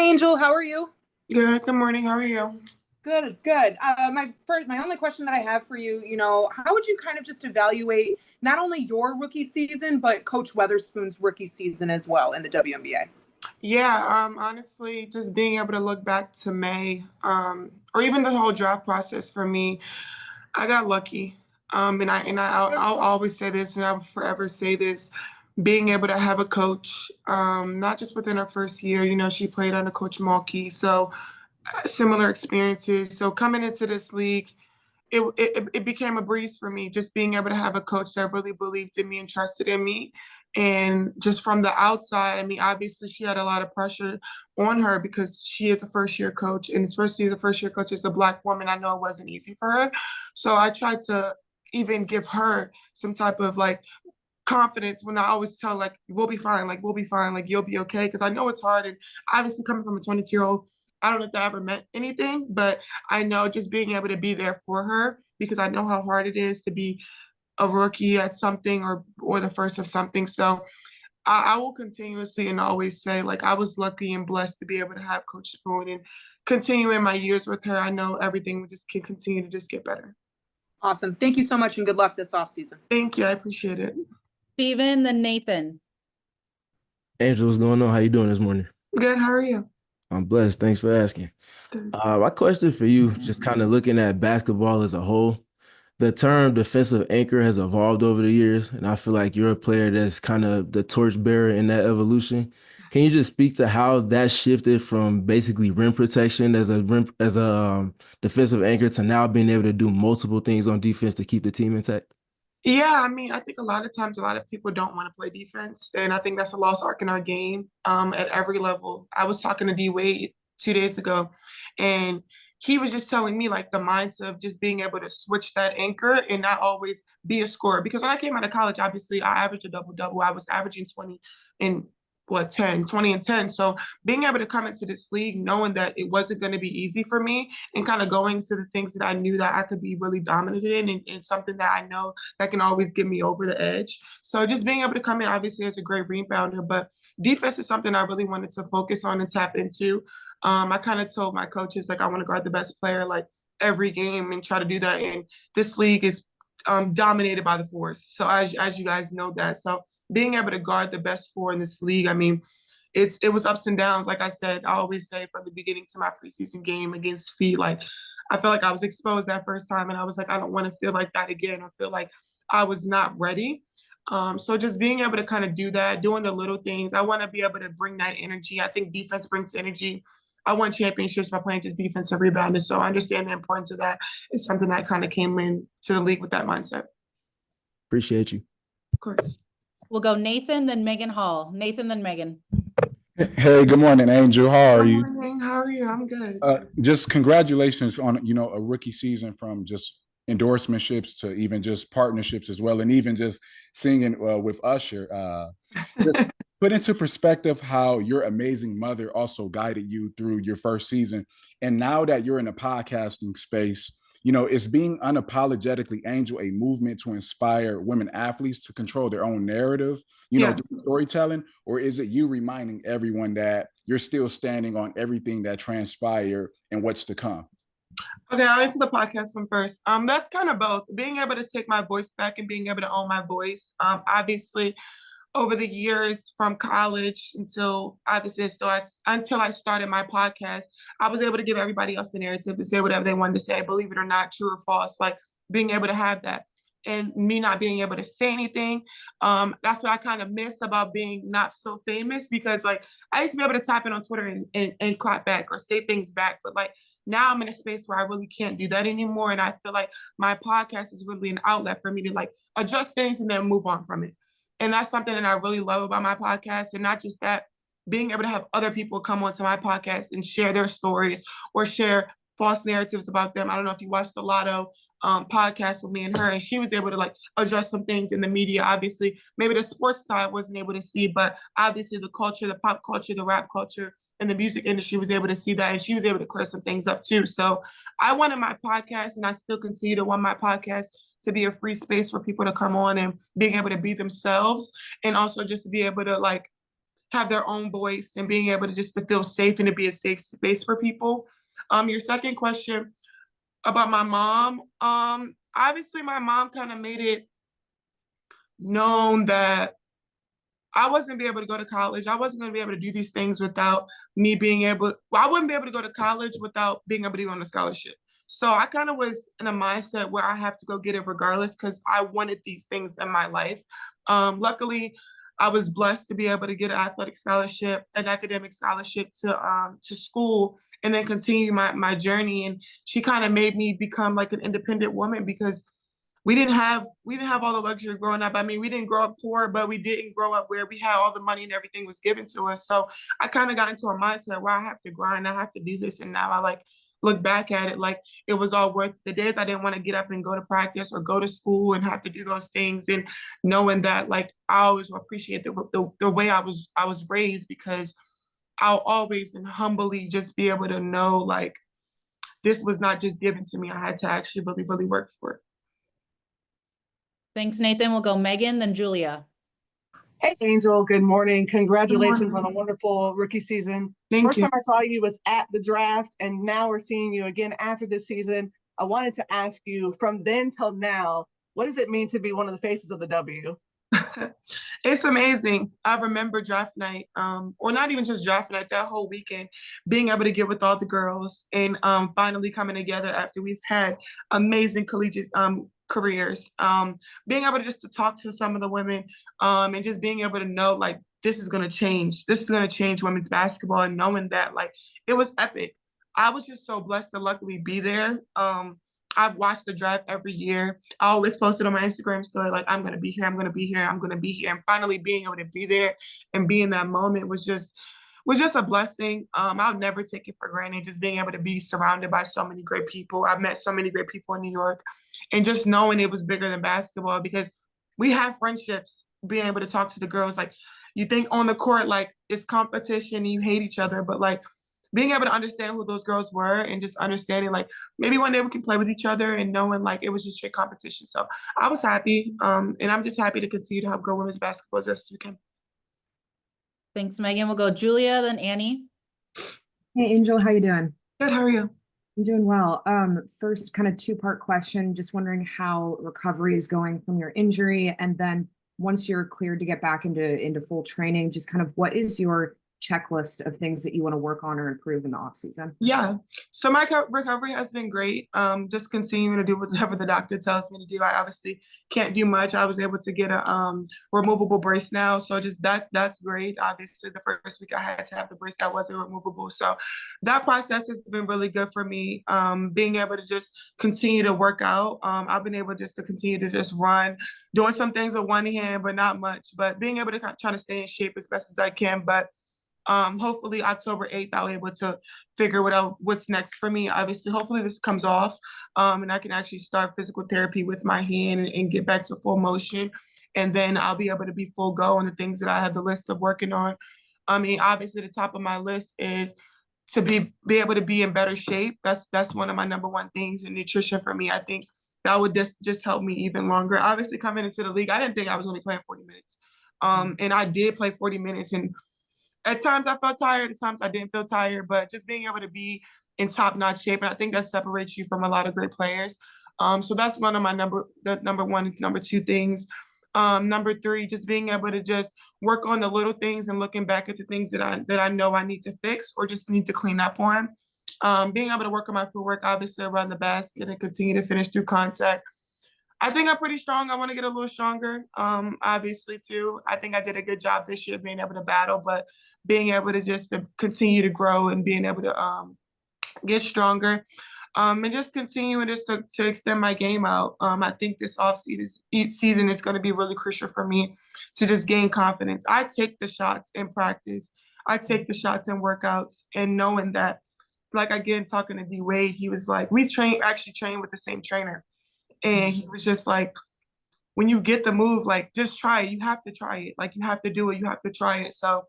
Angel, how are you? Good morning. How are you? Good, good. My only question that I have for you, how would you kind of just evaluate not only your rookie season, but Coach Weatherspoon's rookie season as well in the WNBA? Yeah, honestly, just being able to look back to May, or even the whole draft process for me, I got lucky. I'll always say this, and I'll forever say this. Being able to have a coach, not just within her first year, she played under Coach Mulkey, so similar experiences. So coming into this league, it became a breeze for me, just being able to have a coach that really believed in me and trusted in me. And just from the outside, I mean, obviously she had a lot of pressure on her because she is a first year coach, and especially as a first year coach as a Black woman, I know it wasn't easy for her. So I tried to even give her some type of like confidence when I always tell like we'll be fine, like you'll be okay, because I know it's hard. And obviously coming from a 22-year-old, I don't know if that ever meant anything, but I know just being able to be there for her, because I know how hard it is to be a rookie at something, or the first of something. So I will continuously and always say, like, I was lucky and blessed to be able to have Coach Spoon and continuing my years with her. I know everything just can continue to just get better. Awesome. Thank you so much and good luck this offseason. Thank you. I appreciate it. Steven, then Nathan. Angel, what's going on? How you doing this morning? Good. How are you? I'm blessed. Thanks for asking. Good. My question for you, just kind of looking at basketball as a whole, the term defensive anchor has evolved over the years, and I feel like you're a player that's kind of the torchbearer in that evolution. Can you just speak to how that shifted from basically rim protection as a defensive anchor to now being able to do multiple things on defense to keep the team intact? Yeah, I mean, I think a lot of times a lot of people don't want to play defense, and I think that's a lost arc in our game at every level. I was talking to D Wade 2 days ago, and he was just telling me like the mindset of just being able to switch that anchor and not always be a scorer. Because when I came out of college, obviously I averaged a double double. I was averaging 20 and 20 and 10. So being able to come into this league knowing that it wasn't going to be easy for me, and kind of going to the things that I knew that I could be really dominant in, and something that I know that can always get me over the edge. So just being able to come in, obviously, as a great rebounder, but defense is something I really wanted to focus on and tap into. I kind of told my coaches, like, I want to guard the best player, like, every game and try to do that. And this league is dominated by the fours. So as you guys know that. So being able to guard the best four in this league, I mean, it was ups and downs. Like I said, I always say from the beginning to my preseason game against Fee, like, I felt like I was exposed that first time, and I was like, I don't want to feel like that again. I feel like I was not ready. So just being able to kind of do that, doing the little things, I want to be able to bring that energy. I think defense brings energy. I won championships by playing just defense and rebounding. So I understand the importance of that. It's something that kind of came into the league with that mindset. Appreciate you. Of course. We'll go Nathan, then Megan Hall. Nathan, then Megan. Hey, good morning, Angel. How are you? Good morning. How are you? I'm good. Just congratulations on, a rookie season, from just endorsementships to even just partnerships as well, and even just singing with Usher. Just put into perspective how your amazing mother also guided you through your first season. And now that you're in the podcasting space, it's being unapologetically Angel a movement to inspire women athletes to control their own narrative, through storytelling? Or is it you reminding everyone that you're still standing on everything that transpired and what's to come? Okay, I'll answer the podcast one first. That's kind of both. Being able to take my voice back and being able to own my voice. Obviously, over the years from college until I started my podcast, I was able to give everybody else the narrative to say whatever they wanted to say, believe it or not, true or false, like being able to have that. And me not being able to say anything, that's what I kind of miss about being not so famous, because like I used to be able to type in on Twitter and clap back or say things back, but like now I'm in a space where I really can't do that anymore. And I feel like my podcast is really an outlet for me to like adjust things and then move on from it. And that's something that I really love about my podcast. And not just that, being able to have other people come onto my podcast and share their stories or share false narratives about them. I don't know if you watched the Lotto podcast with me and her, and she was able to like adjust some things in the media. Obviously, maybe the sports side wasn't able to see, but obviously the culture, the pop culture, the rap culture, and the music industry was able to see that, and she was able to clear some things up too. So I wanted my podcast, and I still continue to want my podcast to be a free space for people to come on and being able to be themselves, and also just to be able to like have their own voice and being able to just to feel safe and to be a safe space for people. Your second question about my mom, obviously my mom kind of made it known that I wasn't be able to go to college. I wasn't going to be able to do these things without me being able, well, I wouldn't be able to go to college without being able to be on a scholarship. So I kind of was in a mindset where I have to go get it regardless because I wanted these things in my life. Luckily, I was blessed to be able to get an athletic scholarship, an academic scholarship to school, and then continue my journey. And she kind of made me become like an independent woman because we didn't have all the luxury growing up. I mean, we didn't grow up poor, but we didn't grow up where we had all the money and everything was given to us. So I kind of got into a mindset where I have to grind, I have to do this. And now I like look back at it like it was all worth the days I didn't want to get up and go to practice or go to school and have to do those things. And knowing that like I always appreciate the way I was raised because I'll always and humbly just be able to know like this was not just given to me. I had to actually really work for it. Thanks, Nathan. We'll go Megan, then Julia. Hey, Angel. Good morning. Congratulations morning. on a wonderful rookie season. Thank First you. time I saw you was at the draft, and now we're seeing you again after this season. I wanted to ask you, from then till now, what does it mean to be one of the faces of the W? It's amazing. I remember draft night, or not even just draft night, that whole weekend, being able to get with all the girls and finally coming together after we've had amazing collegiate careers. Being able to just to talk to some of the women and just being able to know like this is gonna change. This is gonna change women's basketball and knowing that like it was epic. I was just so blessed to luckily be there. I've watched the draft every year. I always posted on my Instagram story, like, I'm going to be here, I'm going to be here, I'm going to be here. And finally being able to be there and be in that moment was just a blessing. I'll never take it for granted, just being able to be surrounded by so many great people. I've met so many great people in New York and just knowing it was bigger than basketball because we have friendships, being able to talk to the girls. Like you think on the court, like it's competition and you hate each other, but like being able to understand who those girls were and just understanding like maybe one day we can play with each other and knowing like it was just straight competition. So I was happy. And I'm just happy to continue to help grow women's basketball as best as we can. Thanks, Megan. We'll go Julia, then Annie. Hey, Angel, how you doing? Good, how are you? I'm doing well. First kind of two-part question, just wondering how recovery is going from your injury. And then once you're cleared to get back into full training, just kind of what is your checklist of things that you want to work on or improve in the off season? Yeah, so my recovery has been great. Just continuing to do whatever the doctor tells me to do. I obviously can't do much. I was able to get a removable brace now, so just that's great. Obviously, the first week I had to have the brace that wasn't removable, so that process has been really good for me. Being able to just continue to work out. I've been able just to continue to just run, doing some things with one hand, but not much. But being able to try to stay in shape as best as I can. But hopefully October 8th, I'll be able to figure out what's next for me. Obviously, hopefully this comes off and I can actually start physical therapy with my hand and get back to full motion. And then I'll be able to be full go on the things that I have the list of working on. I mean, obviously the top of my list is to be able to be in better shape. That's one of my number one things in nutrition for me. I think that would just help me even longer. Obviously coming into the league, I didn't think I was only playing 40 minutes. And I did play 40 minutes and at times I felt tired, at times I didn't feel tired, but just being able to be in top-notch shape, and I think that separates you from a lot of great players. So that's one of my number one, number two things. Number three, just being able to just work on the little things and looking back at the things that I know I need to fix or just need to clean up on. Being able to work on my footwork, obviously around the basket and continue to finish through contact. I think I'm pretty strong. I want to get a little stronger, obviously, too. I think I did a good job this year being able to battle, but being able to just to continue to grow and being able to get stronger and just continuing just to extend my game out. I think this season is going to be really crucial for me to just gain confidence. I take the shots in practice. I take the shots in workouts and knowing that, like, again, talking to D Wade, he was like, we actually train with the same trainer. And he was just like, when you get the move, like, just try it. You have to try it. Like, you have to do it. You have to try it. So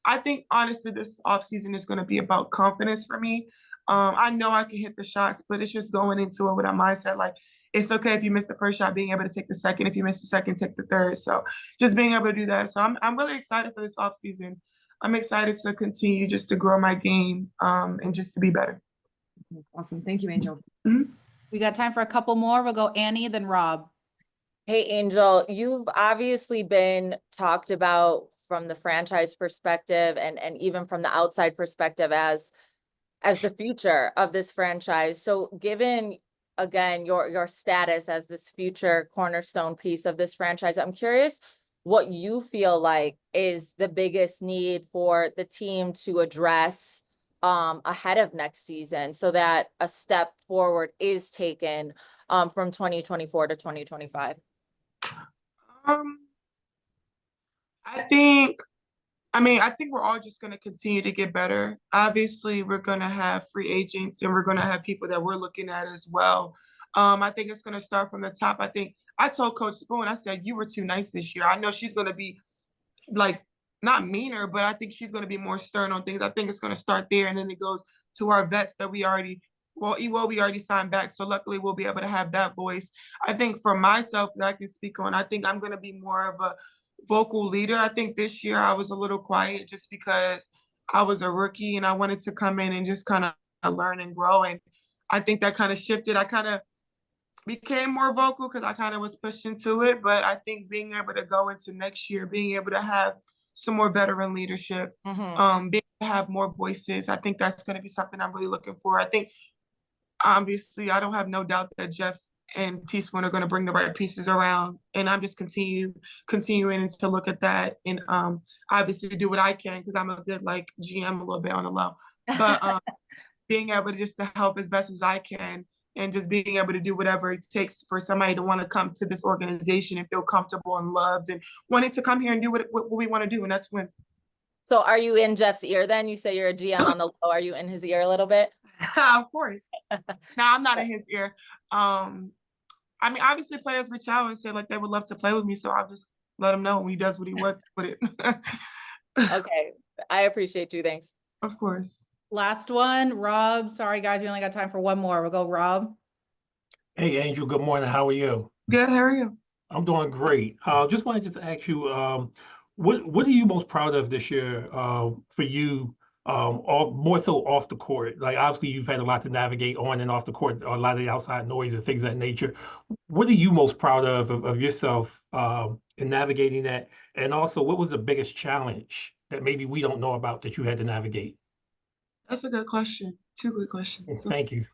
I think, honestly, this offseason is going to be about confidence for me. I know I can hit the shots, but it's just going into it with a mindset. Like, it's okay if you miss the first shot, being able to take the second. If you miss the second, take the third. So just being able to do that. So I'm really excited for this offseason. I'm excited to continue just to grow my game and just to be better. Awesome. Thank you, Angel. We got time for a couple more. We'll go Annie, then Rob. Hey, Angel, you've obviously been talked about from the franchise perspective and even from the outside perspective as the future of this franchise. So given, again, your status as this future cornerstone piece of this franchise, I'm curious what you feel like is the biggest need for the team to address ahead of next season so that a step forward is taken from 2024 to 2025. I think we're all just going to continue to get better. Obviously, we're going to have free agents and we're going to have people that we're looking at as well. I think it's going to start from the top. I think I told Coach Spoon, I said, you were too nice this year. I know she's going to be like not meaner, but I think she's going to be more stern on things. I think it's going to start there, and then it goes to our vets that we already signed back. So luckily we'll be able to have that voice. I think for myself that I can speak on, I think I'm going to be more of a vocal leader. I think this year I was a little quiet just because I was a rookie and I wanted to come in and just kind of learn and grow. And I think that kind of shifted. I kind of became more vocal because I kind of was pushed into it. But I think being able to go into next year, being able to have some more veteran leadership, being able to have more voices, I think that's going to be something I'm really looking for. I think, obviously, I don't have no doubt that Jeff and Teaspoon are going to bring the right pieces around, and I'm just continuing to look at that and obviously do what I can because I'm a good like GM a little bit on the low, but being able to just to help as best as I can and just being able to do whatever it takes for somebody to want to come to this organization and feel comfortable and loved and wanting to come here and do what we want to do, and that's win. So are you in Jeff's ear then? You say you're a GM on the low. Are you in his ear a little bit? Of course. No, I'm not in his ear. I mean, obviously players reach out and say like they would love to play with me, so I'll just let him know when he does what he wants with it. Okay. I appreciate you. Thanks. Of course. Last one, Rob. Sorry, guys, we only got time for one more. We'll go Rob. Hey, Angel, good morning. How are you? Good, how are you? I'm doing great. Just wanted to ask you, what are you most proud of this year for you, more so off the court? Like, obviously, you've had a lot to navigate on and off the court, a lot of the outside noise and things of that nature. What are you most proud of yourself in navigating that? And also, what was the biggest challenge that maybe we don't know about that you had to navigate? That's a good question. Two good questions. Thank you.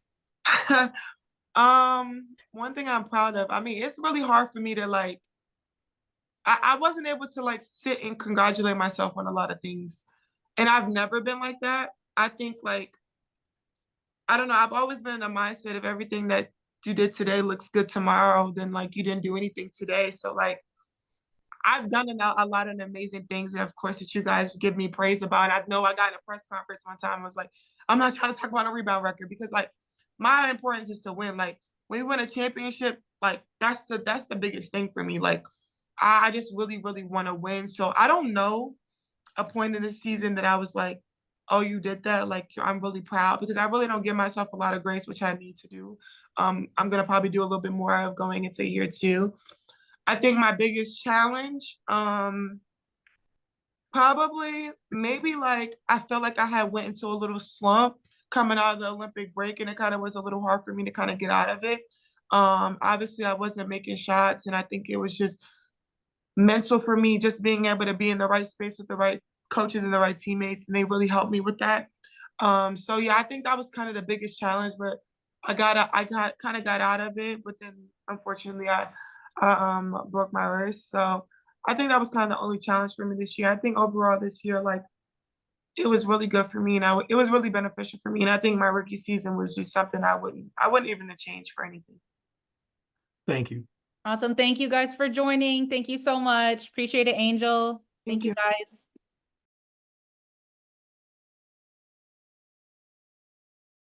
One thing I'm proud of, I mean, it's really hard for me to like, I wasn't able to like sit and congratulate myself on a lot of things. And I've never been like that. I think like, I don't know, I've always been in a mindset of everything that you did today looks good tomorrow, then like you didn't do anything today. So like, I've done a lot of amazing things, and of course, that you guys give me praise about. And I know I got in a press conference one time. I was like, I'm not trying to talk about a rebound record because, like, my importance is to win. Like, when we win a championship, like that's the biggest thing for me. Like, I just really, really want to win. So I don't know a point in the season that I was like, oh, you did that. Like, I'm really proud because I really don't give myself a lot of grace, which I need to do. I'm gonna probably do a little bit more of going into year 2. I think my biggest challenge, probably maybe like I felt like I had went into a little slump coming out of the Olympic break, and it kind of was a little hard for me to kind of get out of it. Obviously I wasn't making shots, and I think it was just mental for me, just being able to be in the right space with the right coaches and the right teammates, and they really helped me with that. So yeah, I think that was kind of the biggest challenge, but I got out of it, but then unfortunately I broke my wrist. So I think that was kind of the only challenge for me this year. I think overall this year, like it was really good for me, and it was really beneficial for me. And I think my rookie season was just something I wouldn't even have changed for anything. Thank you. Awesome. Thank you guys for joining. Thank you so much. Appreciate it, Angel. Thank you guys.